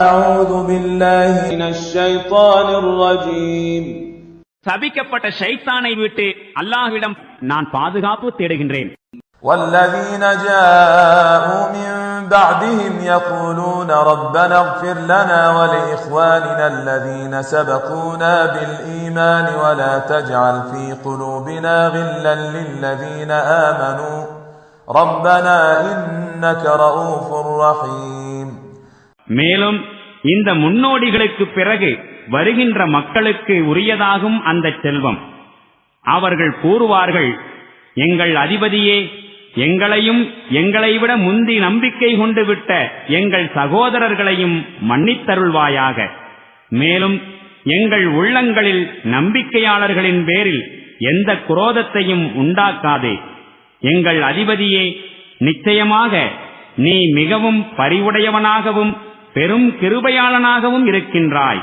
أعوذ بالله من الشيطان الرجيم சபிக்கப்பட்ட ஷைத்தானை விட்டு அல்லாஹ்விடம் நான் பாதுகாப்பு தேடுகின்றேன். والذين جاءوا من بعدهم يقولون ربنا اغفر لنا ولإخواننا الذين سبقونا بالإيمان ولا تجعل في قلوبنا غلا للذين آمنوا ربنا إنك رؤوف رحيم. மேலும் இந்த முன்னோடிகளுக்கு பிறகு வருகின்ற மக்களுக்கு உரியதாகும் அந்த செல்வம். அவர்கள் கூறுவார்கள், எங்கள் அதிபதியே, எங்களையும் எங்களை விட முந்தி நம்பிக்கை கொண்டு விட்ட எங்கள் சகோதரர்களையும் மன்னித்தருள்வாயாக. மேலும் எங்கள் உள்ளங்களில் நம்பிக்கையாளர்களின் பேரில் எந்த குரோதத்தையும் உண்டாக்காதே. எங்கள் அதிபதியே, நிச்சயமாக நீ மிகவும் பரிவுடையவனாகவும் பெரும் கிருபையாளனாகவும் இருக்கின்றாய்.